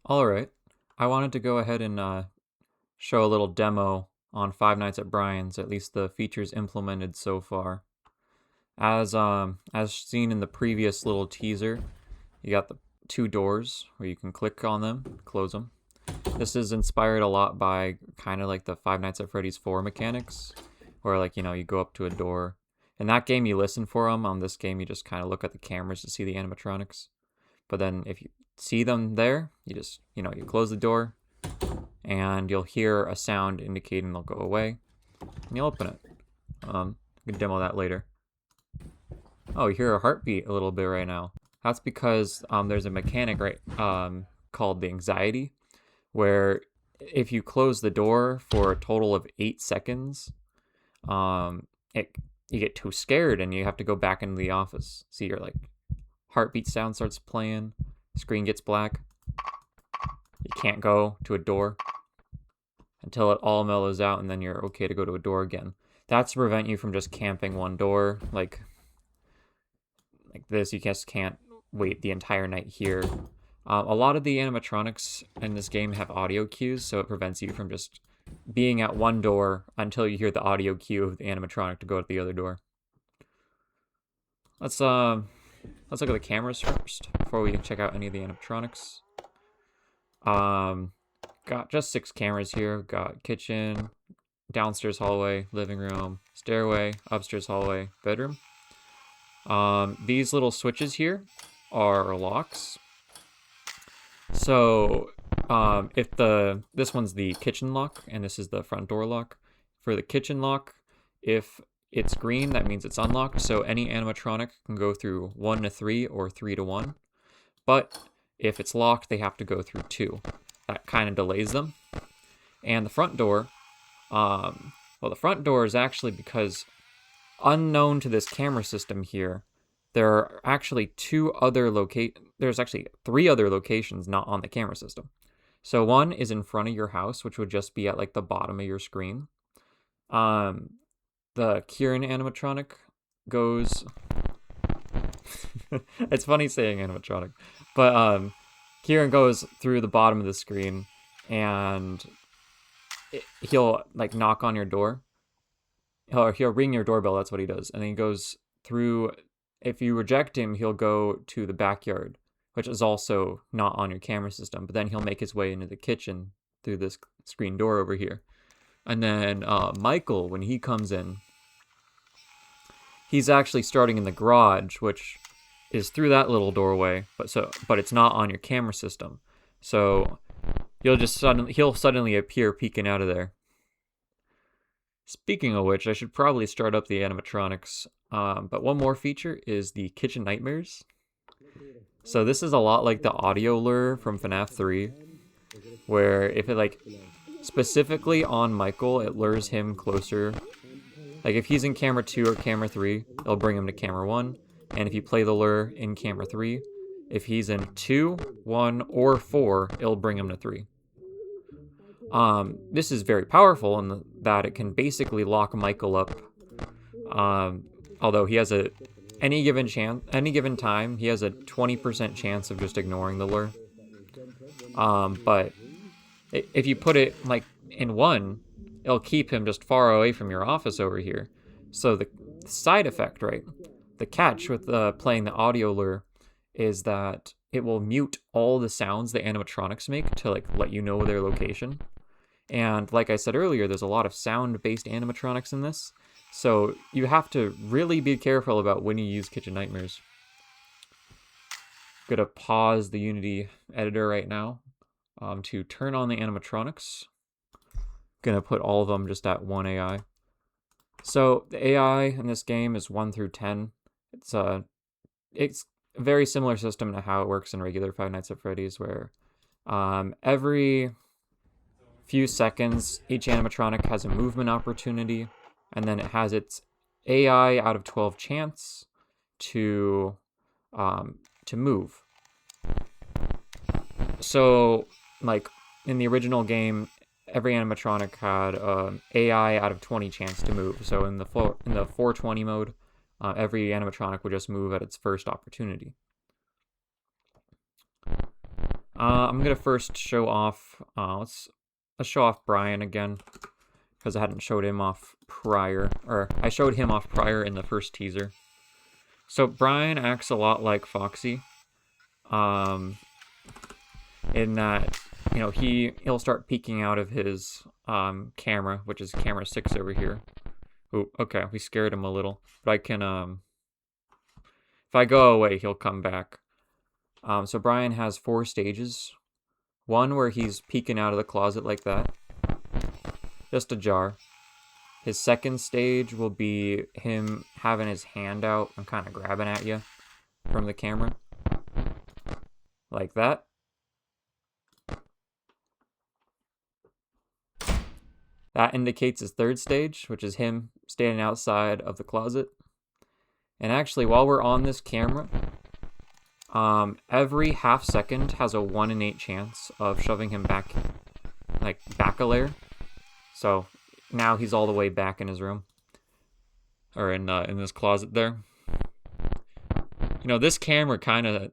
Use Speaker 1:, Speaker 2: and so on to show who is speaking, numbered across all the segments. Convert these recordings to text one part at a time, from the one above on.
Speaker 1: Alright, I wanted to go ahead and show a little demo on Five Nights at Brian's, at least the features implemented so far. As seen in the previous little teaser, you got the two doors where you can click on them, close them. This is inspired a lot by kind of like the Five Nights at Freddy's 4 mechanics, where like, you go up to a door. In that game, you listen for them. On this game, you just kind of look at the cameras to see the animatronics. But then if you see them there, you just, you close the door and you'll hear a sound indicating they'll go away and you'll open it. We can demo that later. Oh, you hear a heartbeat a little bit right now. That's because there's a mechanic called the anxiety, where if you close the door for a total of 8 seconds, you get too scared and you have to go back into the office. See your heartbeat sound starts playing, screen gets black. You can't go to a door until it all mellows out, and then you're okay to go to a door again. That's to prevent you from just camping one door like this. You just can't wait the entire night here. A lot of the animatronics in this game have audio cues, so it prevents you from just being at one door until you hear the audio cue of the animatronic to go to the other door. Let's look at the cameras first before we can check out any of the animatronics. Got just 6 cameras here. Got kitchen, downstairs hallway, living room, stairway, upstairs hallway, bedroom. These little switches here are locks. So if this one's the kitchen lock and this is the front door lock. For the kitchen lock, if it's green, that means it's unlocked. So any animatronic can go through 1 to 3 or 3 to 1. But if it's locked, they have to go through 2. That kind of delays them. And the front door, the front door is actually because unknown to this camera system here, there are actually there's actually 3 other locations not on the camera system. So one is in front of your house, which would just be at the bottom of your screen. The Kieran animatronic goes it's funny saying animatronic, but Kieran goes through the bottom of the screen and he'll knock on your door. He'll ring your doorbell, that's what he does. And then he goes through. If you reject him, he'll go to the backyard, which is also not on your camera system. But then he'll make his way into the kitchen through this screen door over here. And then Michael, when he comes in, he's actually starting in the garage, which is through that little doorway, but it's not on your camera system. So he'll suddenly appear peeking out of there. Speaking of which, I should probably start up the animatronics. But one more feature is the kitchen nightmares. So this is a lot like the audio lure from FNAF 3, where if it specifically on Michael, it lures him closer. If he's in camera 2 or camera 3, it'll bring him to camera 1. And if you play the lure in camera 3, if he's in 2, 1, or 4, it'll bring him to 3. This is very powerful in that it can basically lock Michael up. Although he has any given time, he has a 20% chance of just ignoring the lure. But if you put it in 1, it'll keep him just far away from your office over here. So the side effect, right? The catch with playing the audio lure is that it will mute all the sounds the animatronics make to let you know their location. And like I said earlier, there's a lot of sound-based animatronics in this. So you have to really be careful about when you use Kitchen Nightmares. I'm gonna pause the Unity editor right now to turn on the animatronics. Gonna put all of them just at 1 AI. So the AI in this game is 1 through 10. It's a very similar system to how it works in regular Five Nights at Freddy's, where every few seconds each animatronic has a movement opportunity, and then it has its AI out of 12 chance to move. So in the original game, every animatronic had AI out of 20 chance to move. So in the 420 mode, every animatronic would just move at its first opportunity. I'm gonna first show off. Let's show off Brian again because I hadn't showed him off prior, or I showed him off prior in the first teaser. So Brian acts a lot like Foxy, in that he'll start peeking out of his camera, which is camera 6 over here. Ooh, okay, we scared him a little, but I can if I go away, he'll come back. So Brian has 4 stages. One where he's peeking out of the closet like that, just ajar. His second stage will be him having his hand out and kind of grabbing at you from the camera, like that. That indicates his third stage, which is him standing outside of the closet. And actually, while we're on this camera, every half second has a 1 in 8 chance of shoving him back, like back a layer. So now he's all the way back in his room, or in this closet there. This camera kind of,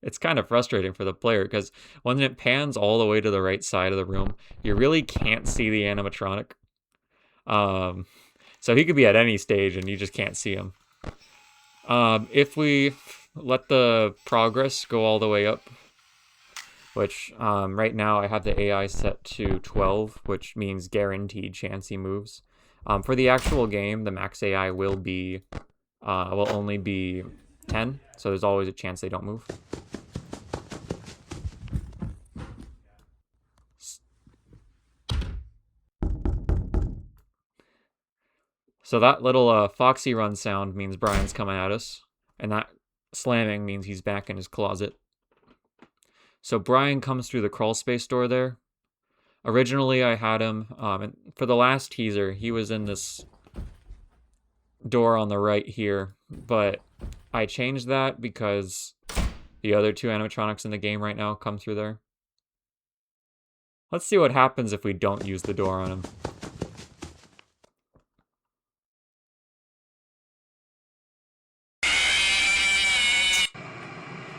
Speaker 1: it's kind of frustrating for the player because when it pans all the way to the right side of the room, you really can't see the animatronic. So he could be at any stage and you just can't see him. If we let the progress go all the way up, which right now I have the AI set to 12, which means guaranteed chance he moves. For the actual game, the max AI will only be 10, so there's always a chance they don't move. So that little Foxy run sound means Brian's coming at us, and that slamming means he's back in his closet. So Brian comes through the crawl space door there. Originally I had him, for the last teaser, he was in this door on the right here, but I changed that because the other 2 animatronics in the game right now come through there. Let's see what happens if we don't use the door on him.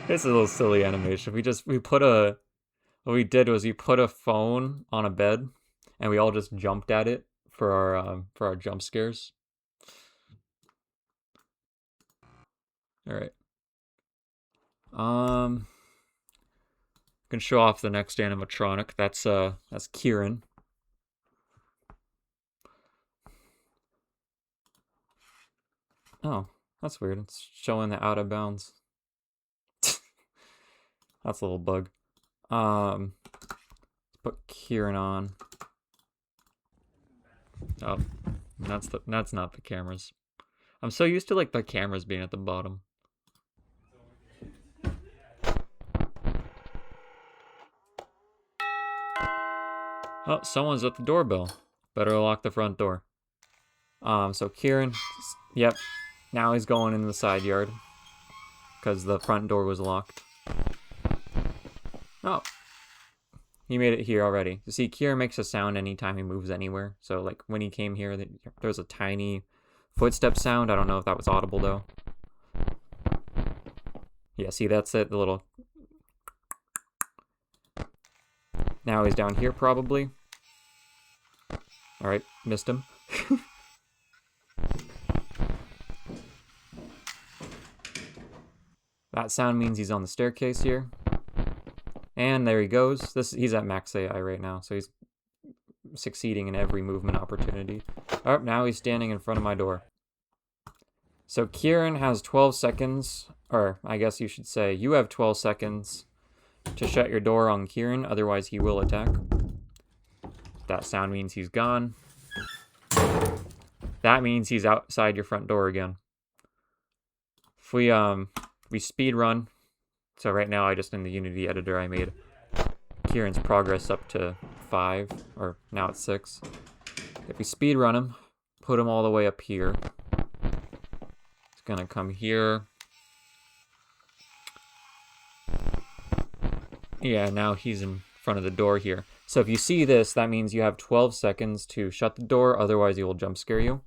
Speaker 1: It's a little silly animation. What we did was we put a phone on a bed and we all just jumped at it for our jump scares. All right. Can show off the next animatronic. That's Kieran. Oh, that's weird. It's showing the out of bounds. That's a little bug. Let's put Kieran on. Oh, that's not the cameras. I'm so used to like the cameras being at the bottom. Oh, someone's at the doorbell. Better lock the front door. So Kieran, yep, now he's going in the side yard because the front door was locked. Oh, he made it here already. You see, Kieran makes a sound anytime he moves anywhere. So like when he came here, there's a tiny footstep sound. I don't know if that was audible though. Yeah, see, that's it, the little... Now he's down here probably. Alright, missed him. That sound means he's on the staircase here. And there he goes. He's at max AI right now, so he's succeeding in every movement opportunity. Oh, now he's standing in front of my door. So Kieran has 12 seconds, or I guess you should say you have 12 seconds to shut your door on Kieran, otherwise he will attack. That sound means he's gone. That means he's outside your front door again. If we speed run, so right now I just in the Unity editor I made Kieran's progress up to 5, or now it's 6. If we speed run him, put him all the way up here. He's gonna come here. Yeah, now he's in front of the door here. So if you see this, that means you have 12 seconds to shut the door, otherwise he will jump scare you.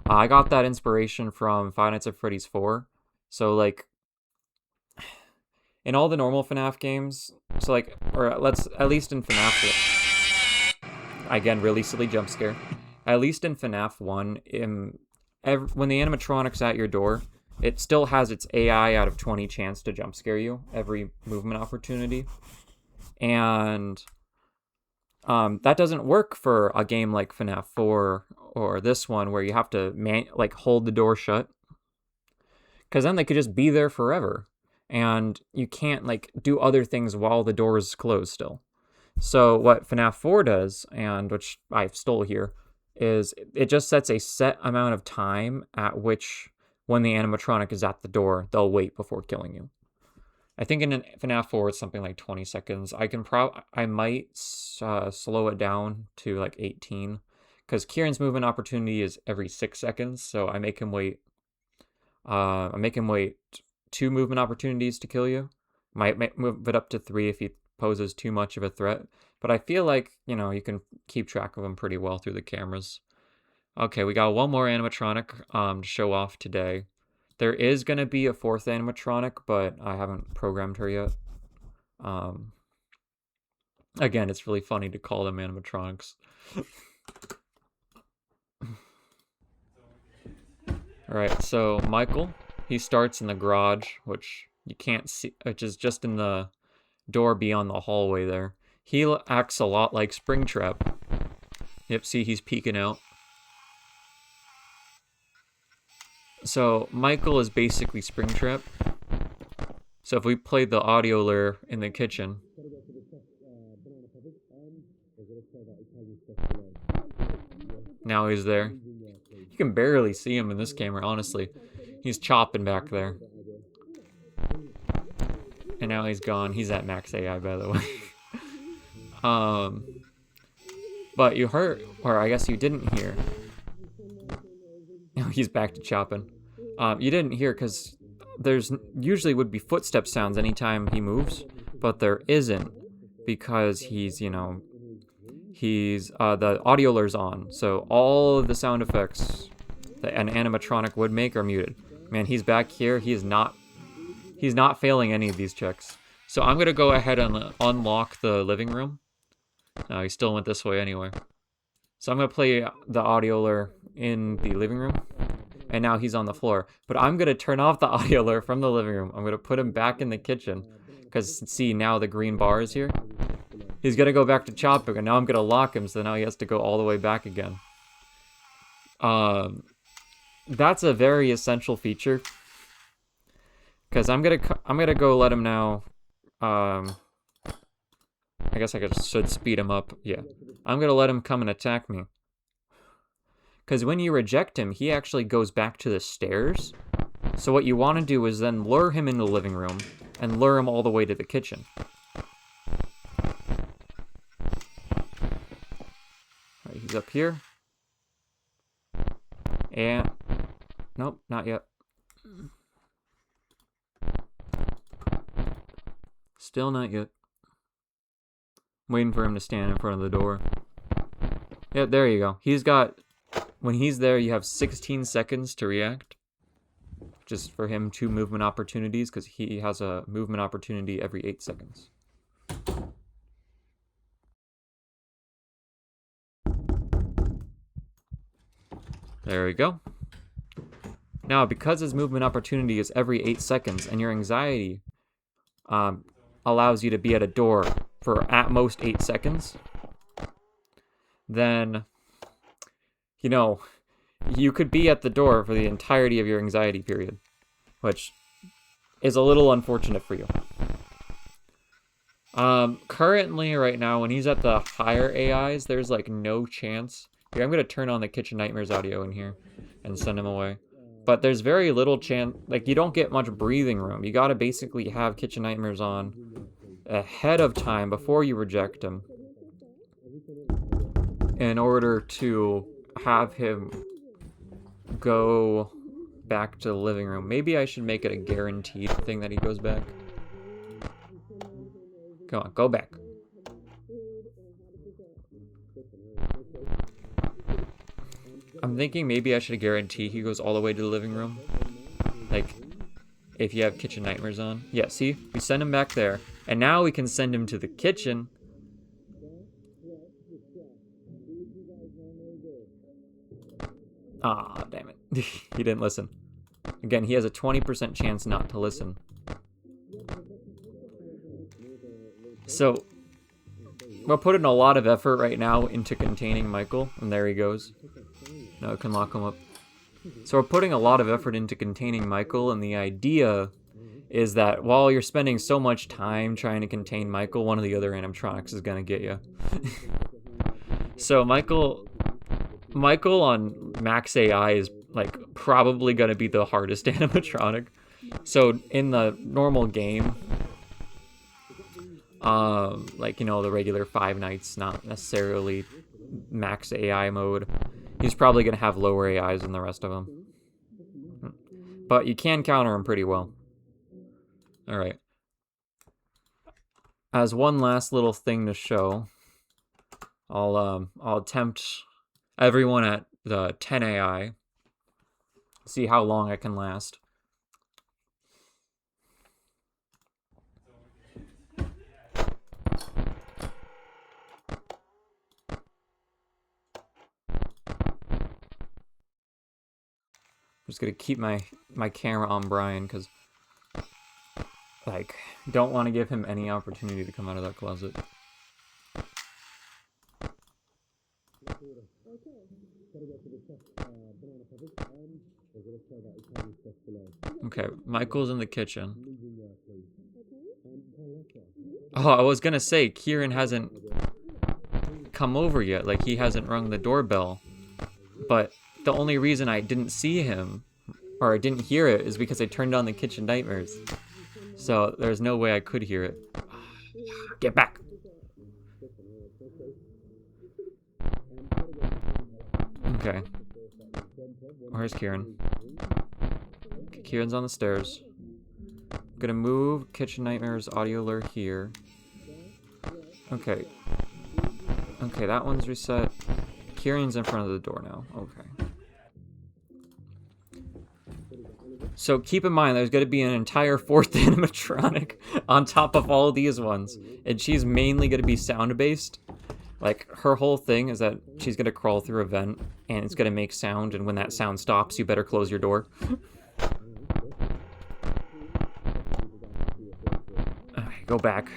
Speaker 1: I got that inspiration from Five Nights at Freddy's 4. So like, In all the normal FNAF games, so like, or let's, at least in FNAF, again, really silly jump scare. At least in FNAF 1, when the animatronic's at your door, it still has its AI out of 20 chance to jump scare you every movement opportunity. And that doesn't work for a game like FNAF 4 or this one where you have to hold the door shut. Because then they could just be there forever. And you can't do other things while the door is closed still. So what FNAF 4 does, and which I stole here, is it just sets a set amount of time at which, when the animatronic is at the door, they'll wait before killing you. I think in FNAF 4 it's something like 20 seconds. I might slow it down to like 18, because Kieran's movement opportunity is every 6 seconds, so I make him wait. I make him wait 2 movement opportunities to kill you. Might move it up to 3 if he poses too much of a threat. But I feel like, you can keep track of him pretty well through the cameras. Okay, we got one more animatronic to show off today. There is going to be a 4th animatronic, but I haven't programmed her yet. Again, it's really funny to call them animatronics. Alright, so Michael, he starts in the garage, which you can't see, which is just in the door beyond the hallway there. He acts a lot like Springtrap. Yep, see, he's peeking out. So Michael is basically Springtrap. So if we played the audio layer in the kitchen, now he's there. You can barely see him in this camera, honestly. He's chopping back there. And now he's gone. He's at max AI, by the way. But you heard, or I guess you didn't hear. Now he's back to chopping. You didn't hear because there's usually would be footstep sounds anytime he moves, but there isn't because he's, the audio layer's on. So all of the sound effects that an animatronic would make are muted. Man, he's back here. He's not failing any of these checks. So I'm going to go ahead and unlock the living room. He still went this way anyway. So I'm going to play the audio layer in the living room. And now he's on the floor. But I'm going to turn off the audio layer from the living room. I'm going to put him back in the kitchen. Because, see, now the green bar is here. He's going to go back to chopping. And now I'm going to lock him. So now he has to go all the way back again. That's a very essential feature. Because I'm gonna go let him now. I guess I should speed him up. Yeah. I'm gonna let him come and attack me. Because when you reject him, he actually goes back to the stairs. So what you want to do is then lure him into the living room and lure him all the way to the kitchen. Alright, he's up here. And nope, not yet. Still not yet. I'm waiting for him to stand in front of the door. Yeah, there you go. When he's there, you have 16 seconds to react. Just for him, 2 movement opportunities, because he has a movement opportunity every 8 seconds. There we go. Now, because his movement opportunity is every 8 seconds, and your anxiety allows you to be at a door for at most 8 seconds, then, you could be at the door for the entirety of your anxiety period, which is a little unfortunate for you. Currently, right now, when he's at the higher AIs, there's no chance. Here, I'm going to turn on the Kitchen Nightmares audio in here and send him away. But there's very little chance, you don't get much breathing room. You gotta basically have Kitchen Nightmares on ahead of time before you reject him in order to have him go back to the living room. Maybe I should make it a guaranteed thing that he goes back. Come on, go back. I'm thinking maybe I should guarantee he goes all the way to the living room. if you have Kitchen Nightmares on. Yeah, see? We send him back there. And now we can send him to the kitchen. Ah, damn it. He didn't listen. Again, he has a 20% chance not to listen. So, we're putting a lot of effort right now into containing Michael. And there he goes. Now we can lock him up. So we're putting a lot of effort into containing Michael, and the idea is that while you're spending so much time trying to contain Michael, one of the other animatronics is going to get you. So Michael on Max AI is like probably going to be the hardest animatronic. So in the normal game, like, you know, the regular Five Nights, not necessarily Max AI mode, he's probably going to have lower AIs than the rest of them. But you can counter him pretty well. Alright. As one last little thing to show, I'll attempt everyone at the 10 AI. See how long I can last. I'm just gonna keep my camera on Brian because, like, don't want to give him any opportunity to come out of that closet. Okay, Michael's in the kitchen. Oh, I was gonna say, Kieran hasn't come over yet. Like, he hasn't rung the doorbell. But the only reason I didn't see him, or I didn't hear it, is because I turned on the Kitchen Nightmares. So there's no way I could hear it. Get back! Okay. Where's Kieran? Okay, Kieran's on the stairs. I'm gonna move Kitchen Nightmares audio alert here. Okay. Okay, that one's reset. Kieran's in front of the door now. Okay. So keep in mind, there's going to be an entire fourth animatronic on top of all of these ones. And she's mainly going to be sound-based. Like, her whole thing is that she's going to crawl through a vent, and it's going to make sound, and when that sound stops, you better close your door. Okay, go back.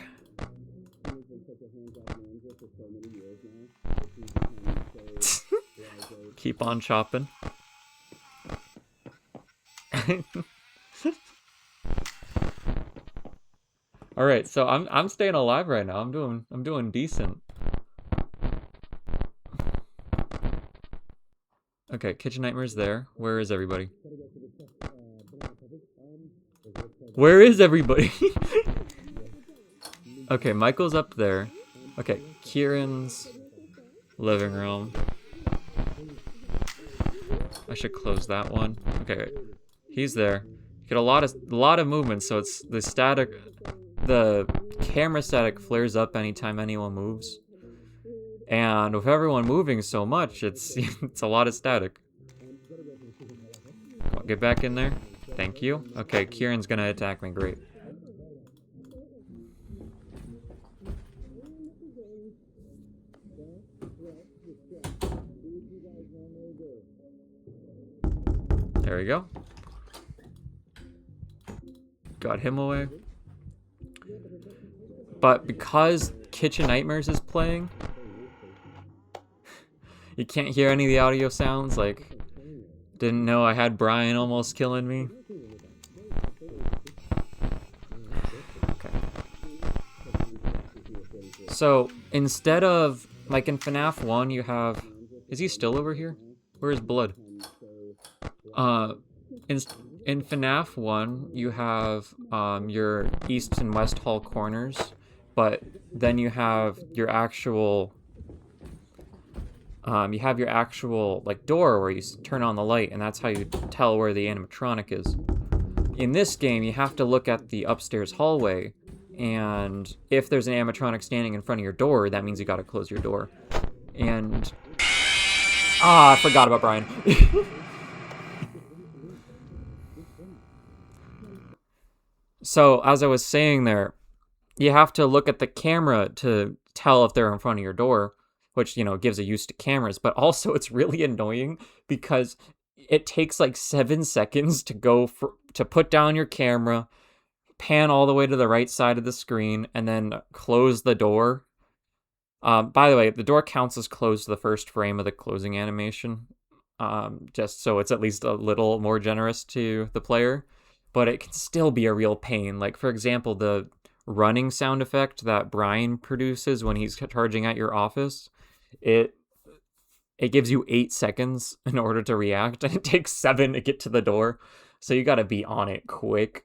Speaker 1: Keep on chopping. All right, so I'm staying alive right now. I'm doing decent. Okay, Kitchen Nightmare's there. Where is everybody? Where is everybody? Okay, Michael's up there. Okay, Kieran's living room. I should close that one. Okay, he's there. Get a lot of movement, so it's the camera static flares up anytime anyone moves. And with everyone moving so much, it's it's a lot of static. Come on, get back in there. Thank you. Okay, Kieran's gonna attack me. Great. There we go. Got him away. But because Kitchen Nightmares is playing, you can't hear any of the audio sounds. Like, didn't know I had Brian almost killing me. Okay. So instead of, like in FNAF 1, you have... Is he still over here? Where's Blood? In FNAF 1, you have your east and west hall corners, but then you have your actual like door where you turn on the light, and that's how you tell where the animatronic is. In this game, you have to look at the upstairs hallway, and if there's an animatronic standing in front of your door, that means you gotta close your door. And I forgot about Brian. So as I was saying there, you have to look at the camera to tell if they're in front of your door, which, gives a use to cameras, but also it's really annoying because it takes like 7 seconds to to put down your camera, pan all the way to the right side of the screen, and then close the door. By the way, the door counts as closed to the first frame of the closing animation, just so it's at least a little more generous to the player. But it can still be a real pain. Like, for example, the running sound effect that Brian produces when he's charging at your office, it it gives you 8 seconds in order to react, and it takes 7 to get to the door. So you got to be on it quick.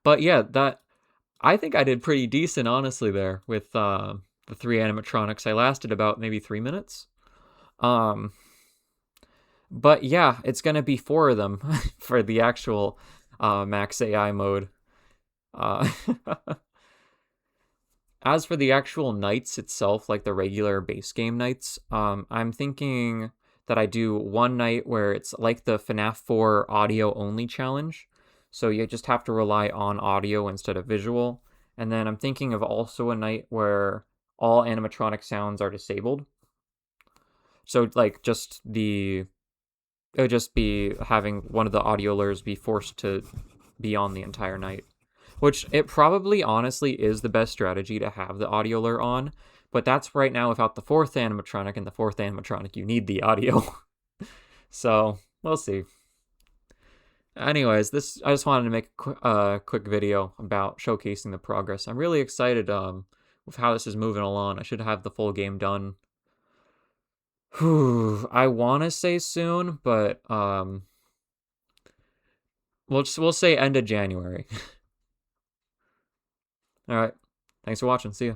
Speaker 1: But yeah, that I think I did pretty decent, honestly, there with the 3 animatronics. I lasted about maybe 3 minutes. Um, but yeah, it's gonna be 4 of them for the actual max AI mode. Uh, as for the actual nights itself, like the regular base game nights, I'm thinking that I do one night where it's like the FNAF 4 audio only challenge. So you just have to rely on audio instead of visual. And then I'm thinking of also a night where all animatronic sounds are disabled. So like it would just be having one of the audio lures be forced to be on the entire night. Which it probably honestly is the best strategy to have the audio lure on, but that's right now without the fourth animatronic, and the fourth animatronic you need the audio. So we'll see. Anyways, this I just wanted to make a quick video about showcasing the progress. I'm really excited with how this is moving along. I should have the full game done. Whew, I want to say soon, but we'll say end of January. All right. Thanks for watching. See ya.